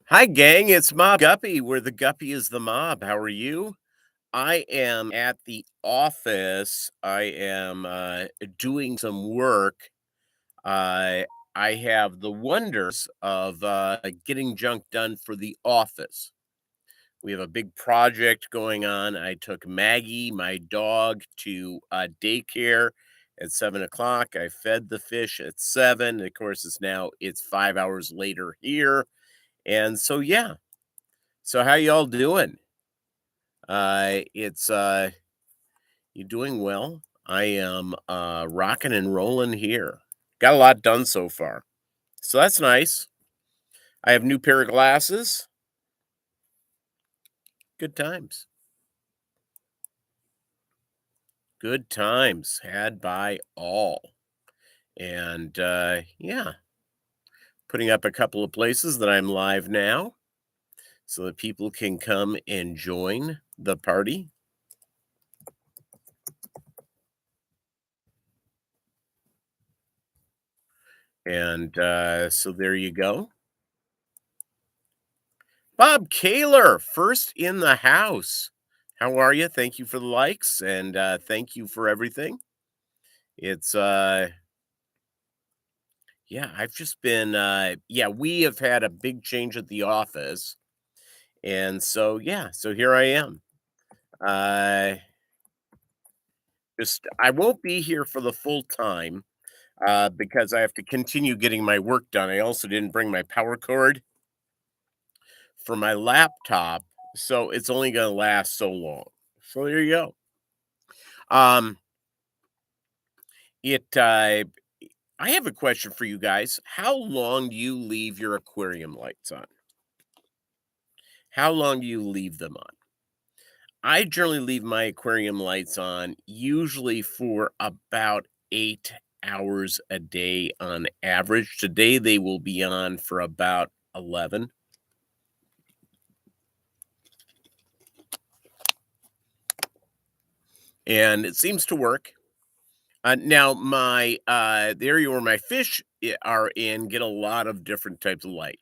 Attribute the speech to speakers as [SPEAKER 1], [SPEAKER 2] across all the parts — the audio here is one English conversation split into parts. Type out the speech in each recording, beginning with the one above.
[SPEAKER 1] Hi, gang. It's Mob Guppy, where the Guppy is the mob. How are you? I am at the office. I am doing some work. Uh, I have the wonders of getting junk done for the office. We have a big project going on. I took Maggie, my dog, to daycare at 7 o'clock. I fed the fish at 7. Of course, it's 5 hours later here. And so, yeah, so how y'all doing? It's You doing well? I am rocking and rolling here. Got a lot done so far. So that's nice. I have new pair of glasses. Good times. Good times had by all. And yeah, putting up a couple of places that I'm live now so that people can come and join the party. And so there you go. Bob Kaler, first in the house. How are you? Thank you for the likes and thank you for everything. It's Yeah, I've just been yeah, we have had a big change at the office. And so yeah, so here I am. Uh I won't be here for the full time because I have to continue getting my work done. I also didn't bring my power cord for my laptop, so it's only going to last so long. So there you go. Um It I have a question for you guys. How long do you leave your aquarium lights on? How long do you leave them on? I generally leave my aquarium lights on usually for about 8 hours a day on average. Today they will be on for about 11, and it seems to work. Now my the area where my fish are in get a lot of different types of light.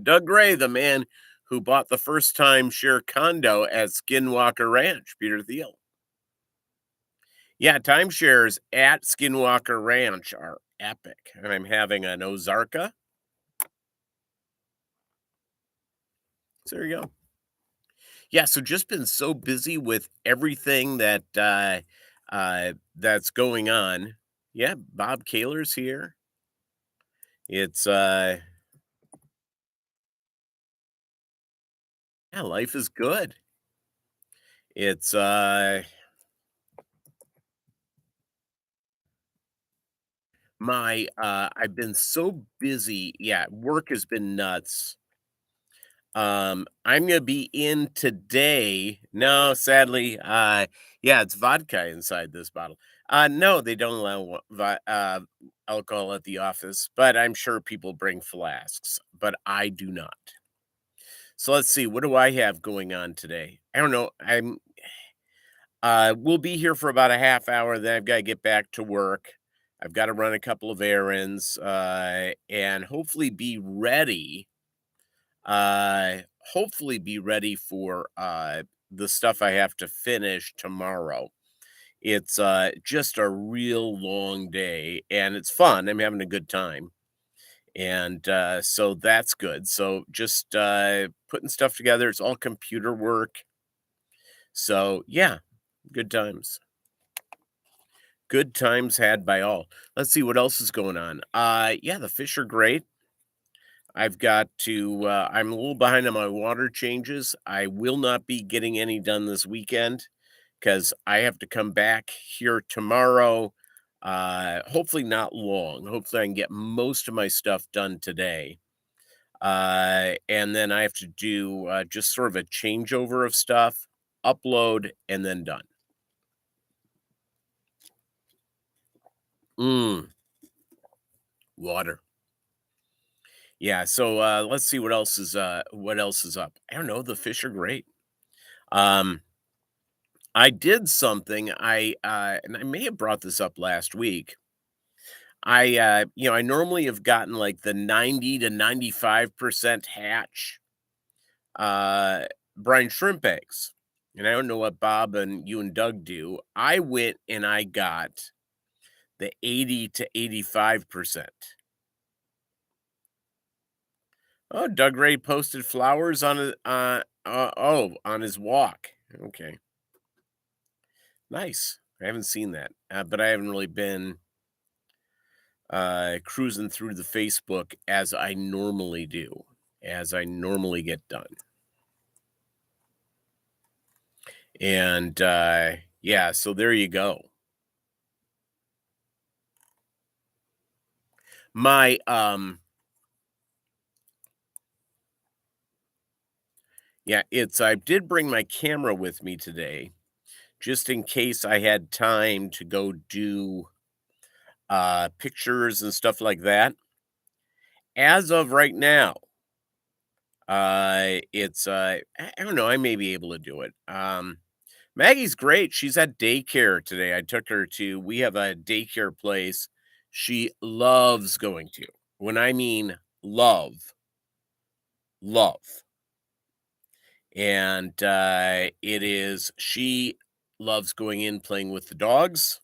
[SPEAKER 1] Doug Gray, the man who bought the first time share condo at Skinwalker Ranch, Peter Thiel. Yeah, timeshares at Skinwalker Ranch are epic. And I'm having an Ozarka. So there you go. Yeah, so just been so busy with everything that's going on. Yeah, Bob Kaler's here. It's Yeah, life is good. It's I've been so busy. Yeah, work has been nuts. I'm gonna be in today. No, sadly, yeah, it's vodka inside this bottle. No, they don't allow alcohol at the office, but I'm sure people bring flasks, but I do not. So let's see, what do I have going on today? I don't know. We'll be here for about a half hour, then I've got to get back to work. I've got to run a couple of errands, and uh, hopefully be ready for the stuff I have to finish tomorrow. It's just a real long day and it's fun. I'm having a good time. And so that's good. So just putting stuff together. It's all computer work. So yeah, good times. Good times had by all. Let's see what else is going on. Yeah, the fish are great. I'm a little behind on my water changes. I will not be getting any done this weekend because I have to come back here tomorrow. Hopefully not long. Hopefully I can get most of my stuff done today. And then I have to do just sort of a changeover of stuff, upload, and then done. Mm, water. Yeah, so let's see what else is up. I don't know. The fish are great. Um, I did something and I may have brought this up last week. I normally have gotten like the 90 to 95% hatch uh brine shrimp eggs. And I don't know what Bob and you and Doug do. I went and I got the 80 to 85%. Oh, Doug Ray posted flowers on on his walk. Okay. Nice. I haven't seen that. But I haven't really been cruising through the Facebook as I normally do, as I normally get done. And yeah, so there you go. My yeah, it's I did bring my camera with me today just in case I had time to go do pictures and stuff like that. As of right now, it's I don't know, I may be able to do it. Maggie's great. She's at daycare today. I took her to we have a daycare place she loves going to. When I mean love, love. And it is she loves going in playing with the dogs,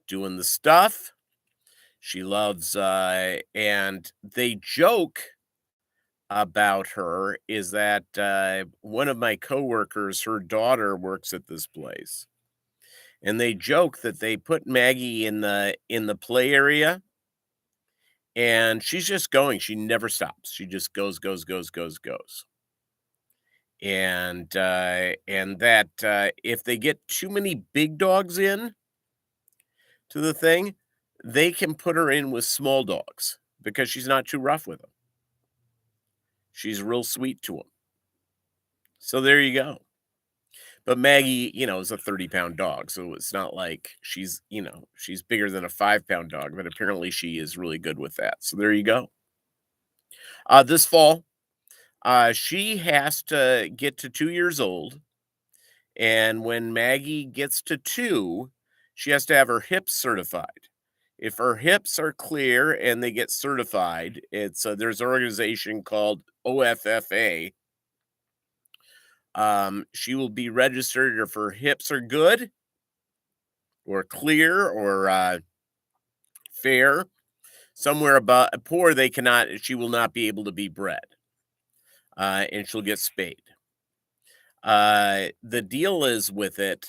[SPEAKER 1] doing the stuff. She loves and they joke about her is that one of my coworkers, her daughter works at this place. And they joke that they put Maggie in the play area, and she's just going, she never stops. She just goes, goes, goes, goes, goes. And that, if they get too many big dogs in to the thing, they can put her in with small dogs because she's not too rough with them. She's real sweet to them. So there you go. But Maggie, is a 30-pound dog, so it's not like she's bigger than a 5-pound dog, but apparently she is really good with that. So there you go. This fall, she has to get to 2 years old, and when Maggie gets to 2, she has to have her hips certified. If her hips are clear and they get certified, there's an organization called OFFA. She will be registered if her hips are good or clear or fair. Somewhere about poor, she will not be able to be bred, and she'll get spayed. The deal is with it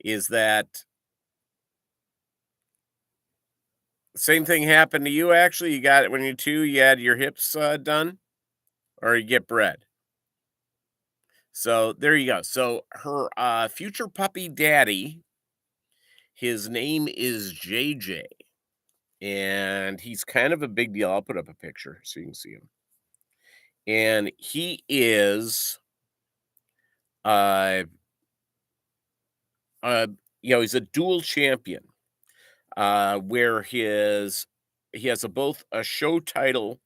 [SPEAKER 1] is that same thing happened to you. Actually, you got it when you're 2. You had your hips done, or you get bred. So there you go. So her future puppy daddy, his name is JJ, and he's kind of a big deal. I'll put up a picture so you can see him. And he is uh uh he's a dual champion where he has both a show title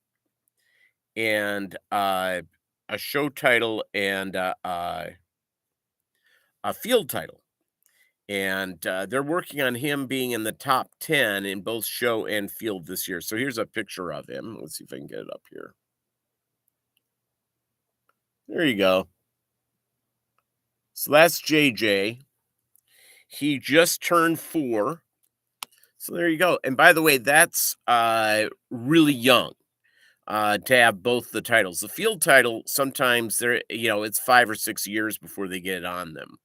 [SPEAKER 1] and a field title. And they're working on him being in the top 10 in both show and field this year. So here's a picture of him. Let's see if I can get it up here. There you go. So that's JJ. He just turned 4. So there you go. And by the way, that's really young to have both the titles. The field title, sometimes it's 5 or 6 years before they get it on them.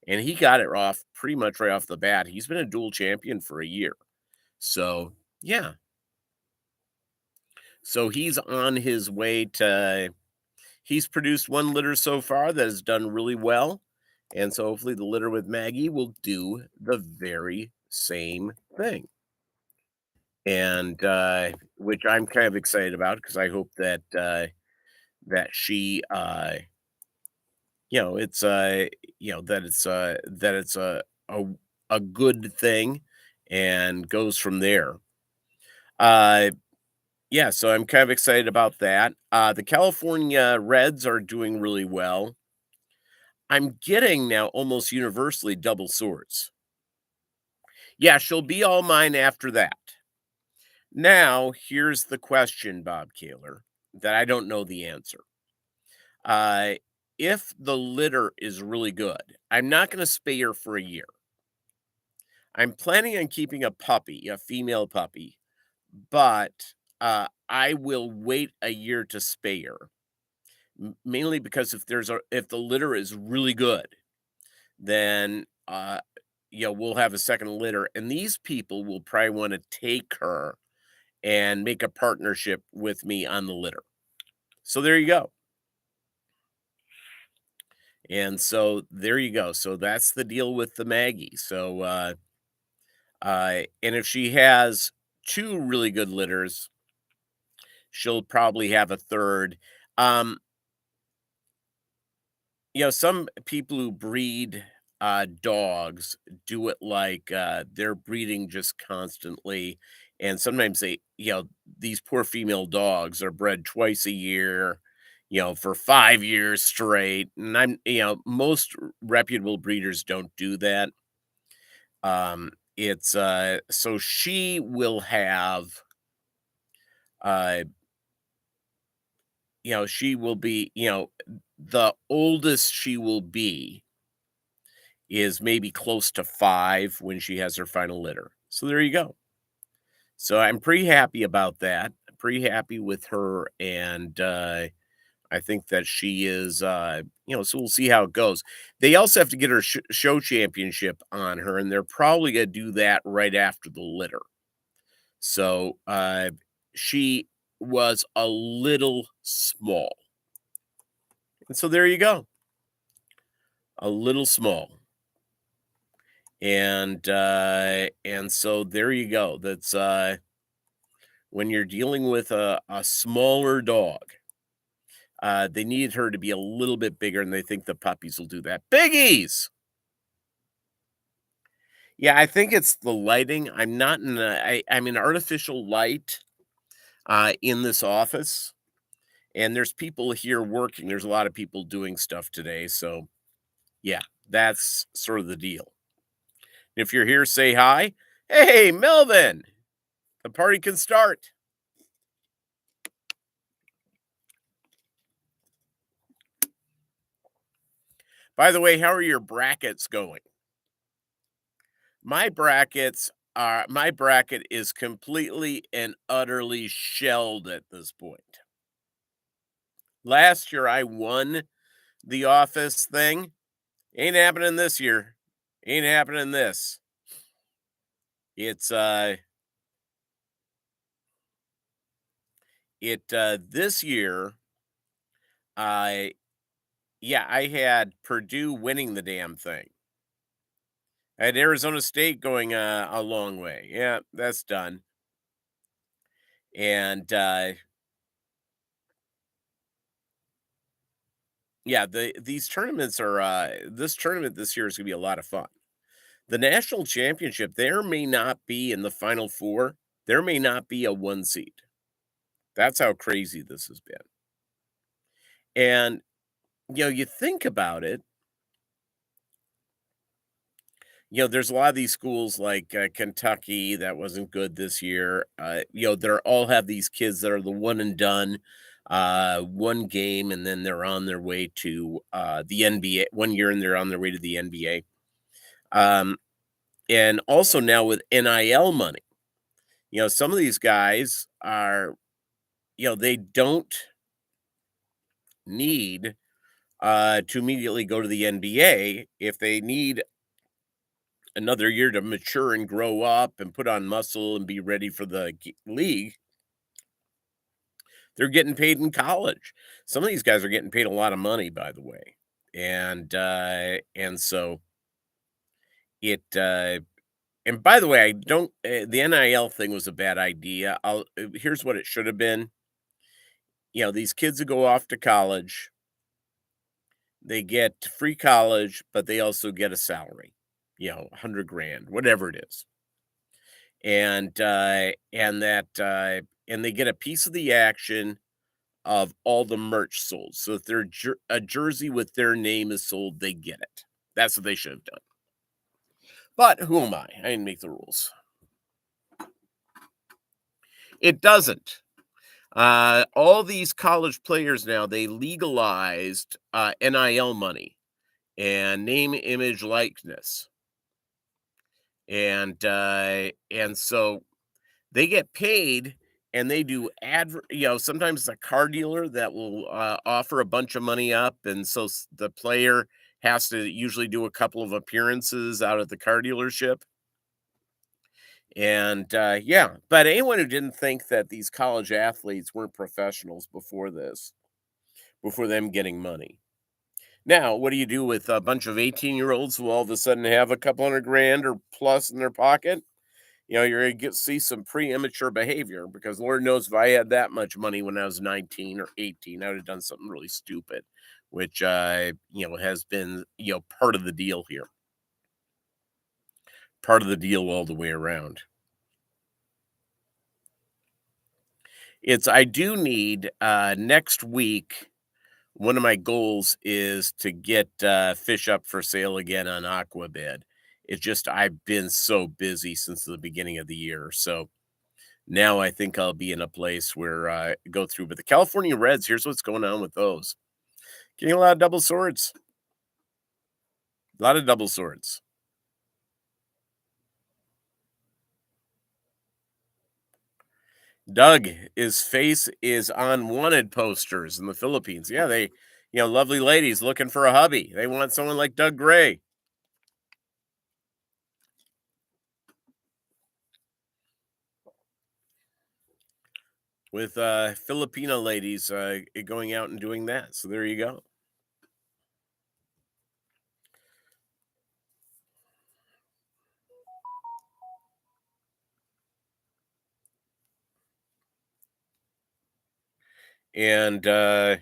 [SPEAKER 1] And he got it off pretty much right off the bat. He's been a dual champion for a year. So, yeah. So he's on his way he's produced 1 litter so far that has done really well. And so hopefully the litter with Maggie will do the very same thing. And which I'm kind of excited about because I hope that that she it's that it's a good thing and goes from there. Uh yeah, so I'm kind of excited about that. The California Reds are doing really well. I'm getting now almost universally double swords. Yeah, she'll be all mine after that. Now, here's the question, Bob Kaler, that I don't know the answer. Uh, if the litter is really good, I'm not going to spay her for a year. I'm planning on keeping a puppy, a female puppy, but I will wait a year to spay her. Mainly because if the litter is really good, then we'll have a second litter, and these people will probably want to take her and make a partnership with me on the litter. So there you go. And so there you go. So that's the deal with the Maggie. So and if she has two really good litters, she'll probably have a third. Um, some people who breed dogs do it like they're breeding just constantly. And sometimes these poor female dogs are bred twice a year, for 5 years straight. And most reputable breeders don't do that. It's so she will have, uh, she will be, the oldest she will be is maybe close to 5 when she has her final litter. So there you go. So I'm pretty happy about that. Pretty happy with her, and, I think that she is, so we'll see how it goes. They also have to get her show championship on her, and they're probably gonna do that right after the litter. So, she was a little small, and so there you go, a little small. And so there you go. That's when you're dealing with a smaller dog, they needed her to be a little bit bigger, and they think the puppies will do that. Biggies. Yeah, I think it's the lighting. I'm not in I'm in artificial light in this office, and there's people here working. There's a lot of people doing stuff today. So yeah, that's sort of the deal. If you're here, say hi. Hey, Melvin, the party can start. By the way, how are your brackets going? My bracket is completely and utterly shelled at this point. Last year I won the office thing. Ain't happening this year. Ain't happening this. It's this year I I had Purdue winning the damn thing. I had Arizona State going a long way. Yeah, that's done. And yeah, these tournaments are this tournament this year is gonna be a lot of fun. The national championship, there may not be in the final four, there may not be a one seed. That's how crazy this has been. And you think about it, there's a lot of these schools like Kentucky that wasn't good this year. They're all have these kids that are the one and done, one game, and then they're on their way to the NBA 1 year, and they're on their way to the NBA. Um, and also now with NIL money, some of these guys are, they don't need to immediately go to the NBA. If they need another year to mature and grow up and put on muscle and be ready for the league, they're getting paid in college. Some of these guys are getting paid a lot of money, by the way. And so it and by the way, I don't the NIL thing was a bad idea. Here's what it should have been. These kids who go off to college, they get free college, but they also get a salary, 100 grand, whatever it is. And they get a piece of the action of all the merch sold. So if a jersey with their name is sold, they get it. That's what they should have done. But who am I? I didn't make the rules. It doesn't. All these college players now, they legalized NIL money and name, image, likeness, and so they get paid, and they do sometimes it's a car dealer that will offer a bunch of money up, and so the player has to usually do a couple of appearances out at the car dealership. And yeah, but anyone who didn't think that these college athletes weren't professionals before this, before them getting money. Now, what do you do with a bunch of 18-year-olds who all of a sudden have a couple hundred grand or plus in their pocket? You're gonna see some pre-immature behavior, because Lord knows if I had that much money when I was 19 or 18, I would have done something really stupid, which has been, part of the deal here. Part of the deal all the way around. I do need next week. One of my goals is to get fish up for sale again on Aquabid. It's just I've been so busy since the beginning of the year. So now I think I'll be in a place where I go through. But the California Reds, here's what's going on with those. Getting a lot of double swords. A lot of double swords. Doug, his face is on wanted posters in the Philippines. Yeah, lovely ladies looking for a hubby. They want someone like Doug Gray. With Filipino ladies going out and doing that. So there you go. And yeah.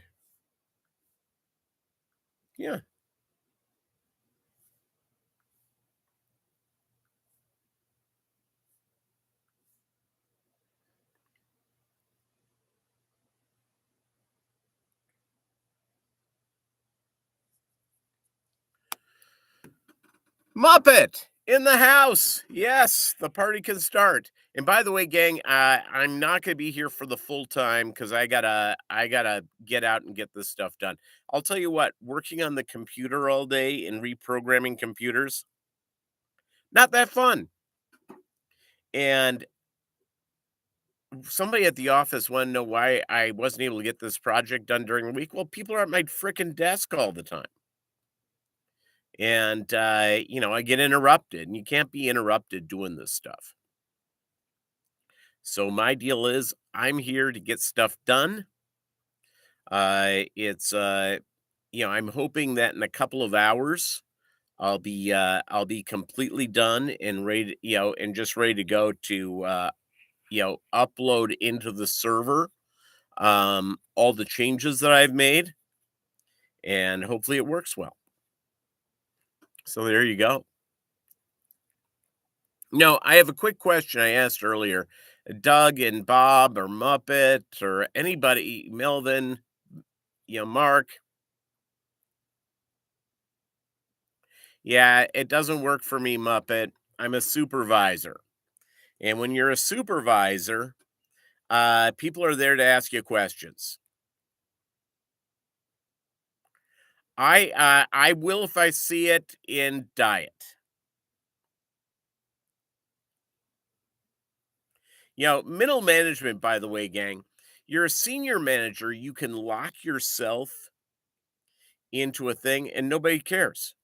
[SPEAKER 1] Muppet in the house. Yes, the party can start. And by the way, gang, I'm not gonna be here for the full time because I gotta get out and get this stuff done. I'll tell you what, working on the computer all day and reprogramming computers, not that fun. And somebody at the office wanted to know why I wasn't able to get this project done during the week. Well, people are at my freaking desk all the time. And I get interrupted, and you can't be interrupted doing this stuff. So my deal is I'm here to get stuff done. It's I'm hoping that in a couple of hours I'll be completely done and ready, and just ready to go to upload into the server all the changes that I've made, and hopefully it works well. So there you go. No, I have a quick question I asked earlier. Doug and Bob or Muppet or anybody, Melvin, Mark. Yeah, it doesn't work for me, Muppet. I'm a supervisor. And when you're a supervisor, people are there to ask you questions. I will if I see it in diet. Middle management, by the way, gang, you're a senior manager, you can lock yourself into a thing and nobody cares.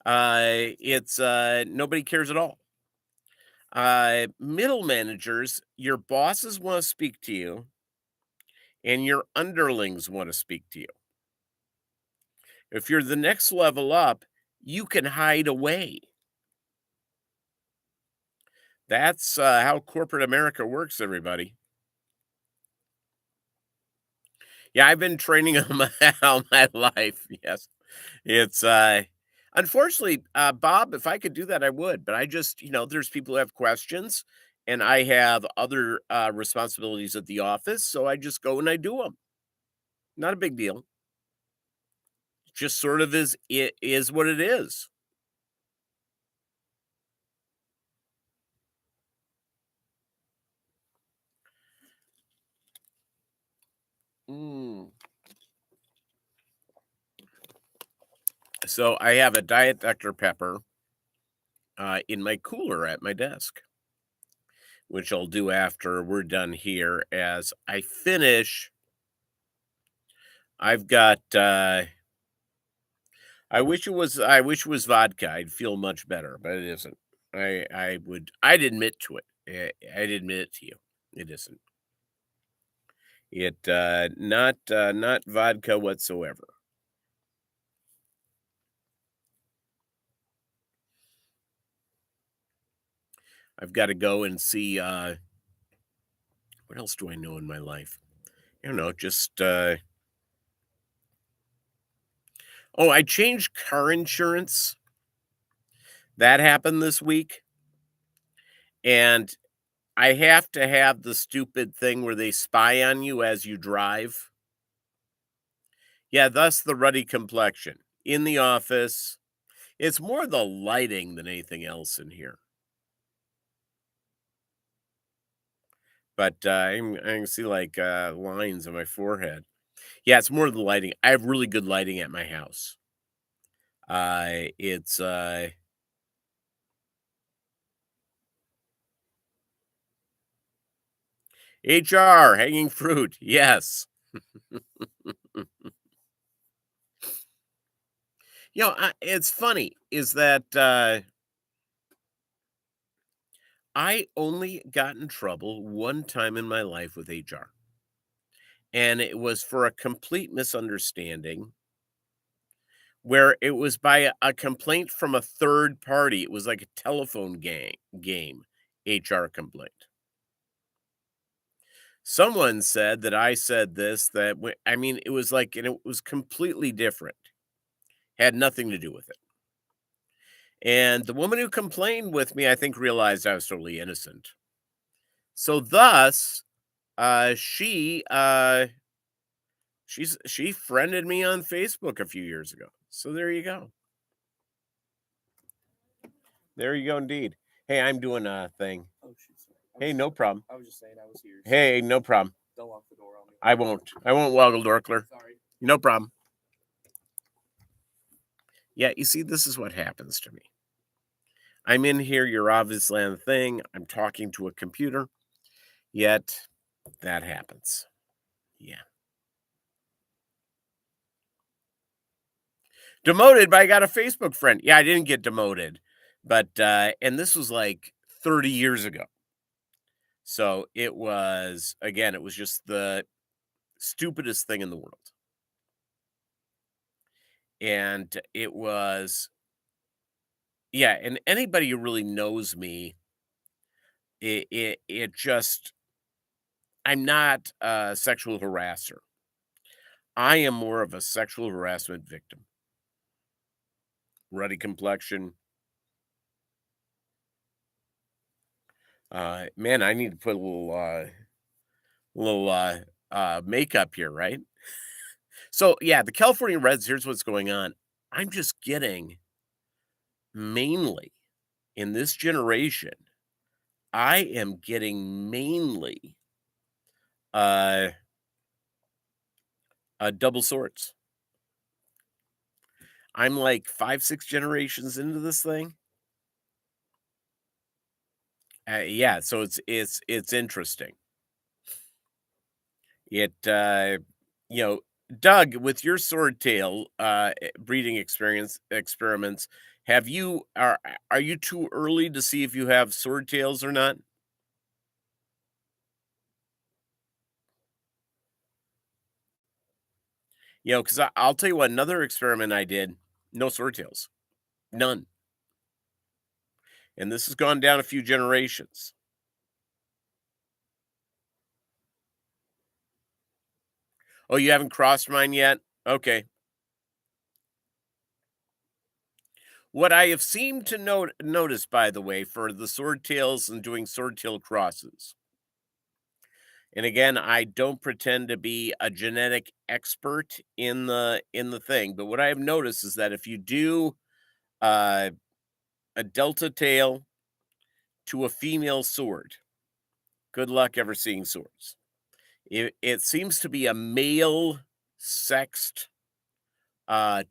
[SPEAKER 1] It's nobody cares at all. Middle managers, your bosses want to speak to you and your underlings want to speak to you. If you're the next level up, you can hide away. That's how corporate America works, everybody. Yeah, I've been training them all my life. Yes. It's unfortunately, Bob, if I could do that, I would. But I just, there's people who have questions and I have other responsibilities at the office. So I just go and I do them. Not a big deal. Just sort of it is what it is. So I have a Diet Dr. Pepper in my cooler at my desk, which I'll do after we're done here. As I finish, I've got. I wish it was vodka. I'd feel much better, but it isn't. I'd admit to it. I'd admit it to you. It isn't. Not vodka whatsoever. I've got to go and see. What else do I know in my life? I don't know. Just oh, I changed car insurance. That happened this week, and I have to have the stupid thing where they spy on you as you drive. Yeah, thus the ruddy complexion in the office. It's more the lighting than anything else in here. But I can see like lines on my forehead. Yeah, it's more the lighting. I have really good lighting at my house. It's HR hanging fruit. Yes. It's funny is that I only got in trouble one time in my life with HR, and it was for a complete misunderstanding where it was by a complaint from a third party. It was like a telephone game HR complaint. Someone said that I said this that I mean, it was like, and it was completely different. Had nothing to do with it. And the woman who complained with me, I think, realized I was totally innocent. So thus, she friended me on Facebook a few years ago. So there you go. There you go indeed. Hey, I'm doing a thing.
[SPEAKER 2] Oh, shoot, sorry.
[SPEAKER 1] Hey, no problem.
[SPEAKER 2] I was just saying I was here.
[SPEAKER 1] Hey, no problem.
[SPEAKER 2] Don't lock the door on me.
[SPEAKER 1] I won't. I won't, Woggle Dorkler.
[SPEAKER 2] Sorry.
[SPEAKER 1] No problem. Yeah, you see, this is what happens to me. I'm in here, you're obviously on the thing, I'm talking to a computer, yet that happens. Yeah. Demoted, but I got a Facebook friend. Yeah, I didn't get demoted, but and this was like 30 years ago. So it was, again, it was just the stupidest thing in the world. And it was, yeah, and anybody who really knows me, it just, I'm not a sexual harasser. I am more of a sexual harassment victim. Ruddy complexion. Man, I need to put a little makeup here, right? So yeah, the California Reds, here's what's going on. I'm just getting mainly in this generation, I am getting mainly uh double swords. I'm like 5, 6 generations into this thing. Yeah, so it's interesting. It you know, Doug, with your swordtail breeding experiments, have you are you too early to see if you have swordtails or not? Because I'll tell you what, another experiment I did, no swordtails, none, and this has gone down a few generations. Oh, you haven't crossed mine yet? Okay. What I have seemed to notice, by the way, for the swordtails and doing swordtail crosses, and again, I don't pretend to be a genetic expert in the thing, but what I have noticed is that if you do uh, a delta tail to a female sword, good luck ever seeing swords. It seems to be a male sexed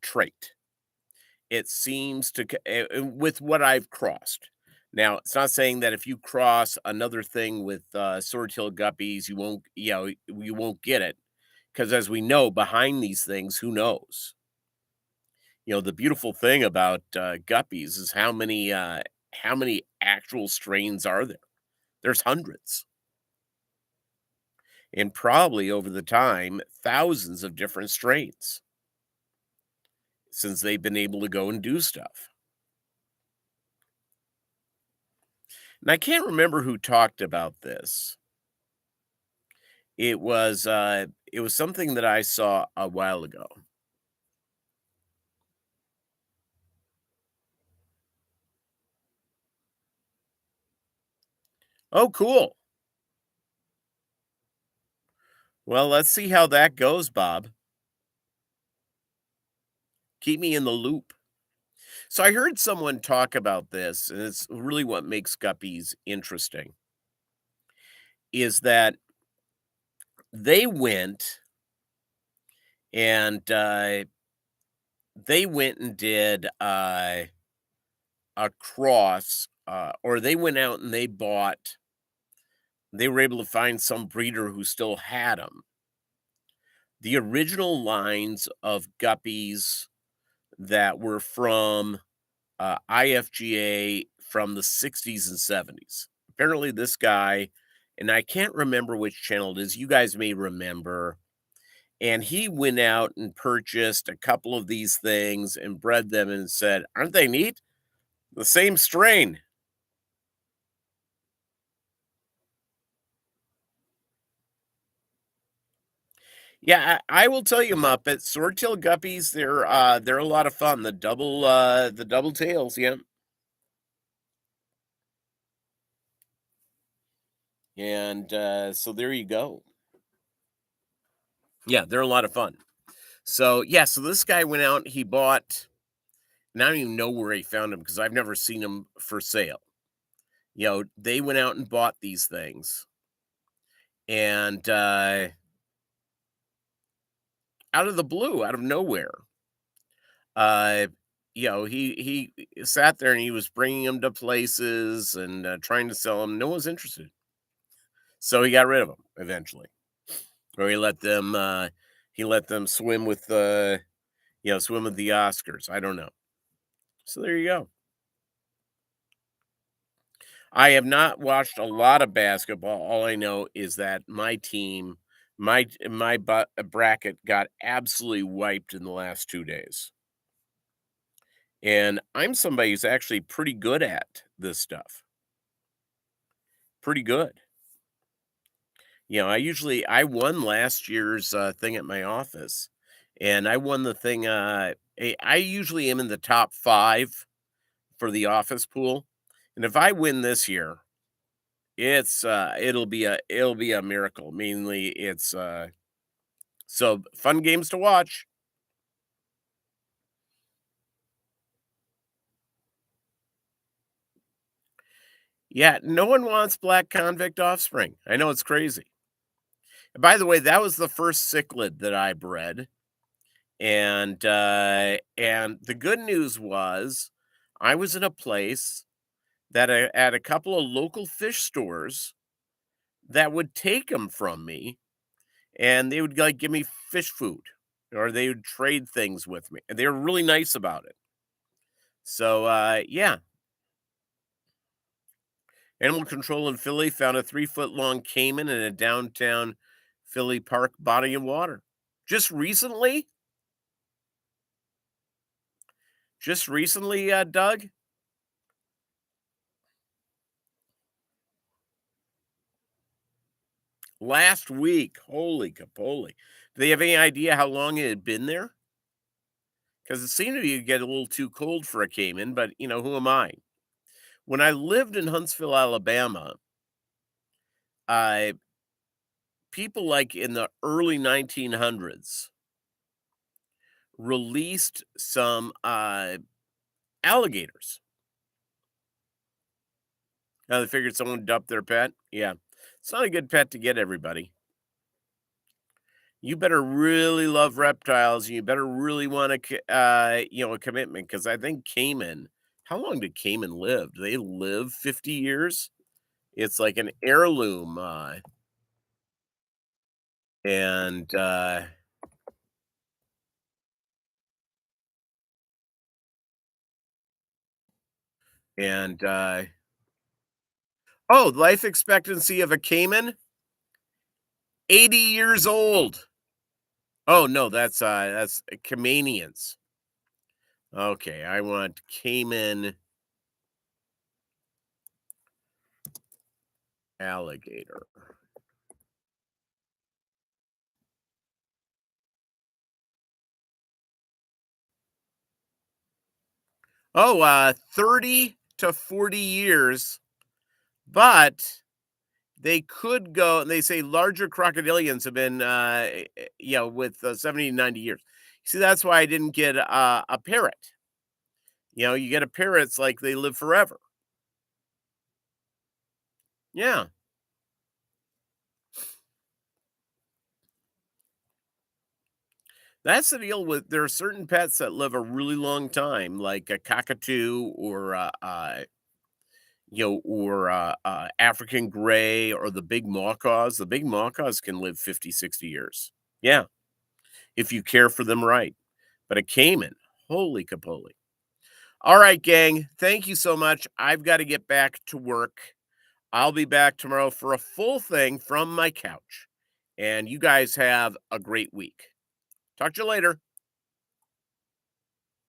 [SPEAKER 1] trait. it seems to with what I've crossed. Now, it's not saying that if you cross another thing with sword-tailed guppies, you won't, you won't get it. Because as we know, behind these things, who knows? The beautiful thing about guppies is how many actual strains are there? There's hundreds, and probably over the time, thousands of different strains since they've been able to go and do stuff. And I can't remember who talked about this. It was something that I saw a while ago. Oh, cool. Well, let's see how that goes, Bob. Keep me in the loop. So I heard someone talk about this, and it's really what makes guppies interesting, is that they went and they went and did a cross, or they went out and they were able to find some breeder who still had them. The original lines of guppies that were from IFGA from the 60s and 70s. Apparently, this guy, and I can't remember which channel it is, you guys may remember, and he went out and purchased a couple of these things and bred them and said, "Aren't they neat? The same strain." Yeah, I will tell you, Muppet, sword-tailed guppies, they're a lot of fun. The double tails, yeah. And so there you go. Yeah, they're a lot of fun. So yeah, so this guy went out, he bought, and I don't even know where he found them because I've never seen them for sale. They went out and bought these things, and out of the blue, out of nowhere, uh, he sat there and he was bringing them to places and trying to sell them. No one's interested, so he got rid of them eventually, or he let them swim with the swim with the Oscars. I don't know. So there you go. I have not watched a lot of basketball. All I know is that my team, my bracket got absolutely wiped in the last 2 days. And I'm somebody who's actually pretty good at this stuff. Pretty good. I won last year's thing at my office, and I won the thing. I usually am in the top 5 for the office pool, and if I win this year, it'll be a miracle. Mainly, it's so fun games to watch. Yeah, no one wants black convict offspring. I know it's crazy. And by the way, that was the first cichlid that I bred, and the good news was I was in a place that at a couple of local fish stores that would take them from me, and they would like give me fish food, or they would trade things with me, and they were really nice about it. So yeah, animal control in Philly found a 3-foot long caiman in a downtown Philly park body of water. Just recently, Doug, last week. Holy capoly! Do they have any idea how long it had been there? Because it seemed to me to get a little too cold for a caiman, but who am I? When I lived in Huntsville, Alabama, I people like in the early 1900s released some alligators. Now they figured someone dumped their pet. Yeah, it's not a good pet to get, everybody. You better really love reptiles, and you better really want a commitment, because I think caiman, how long did caiman live? Do they live 50 years? It's like an heirloom, and, and, oh, life expectancy of a caiman? 80 years old. Oh, no, that's Caymanians. Okay, I want caiman alligator. Oh, 30 to 40 years, but they could go, they say larger crocodilians have been, with 70 to 90 years. See, that's why I didn't get a parrot. You get a parrot, it's like they live forever. Yeah, that's the deal with, there are certain pets that live a really long time, like a cockatoo or, African gray or the big macaws. The big macaws can live 50, 60 years. Yeah, if you care for them right. But a caiman, holy capoly. All right, gang. Thank you so much. I've got to get back to work. I'll be back tomorrow for a full thing from my couch. And you guys have a great week. Talk to you later.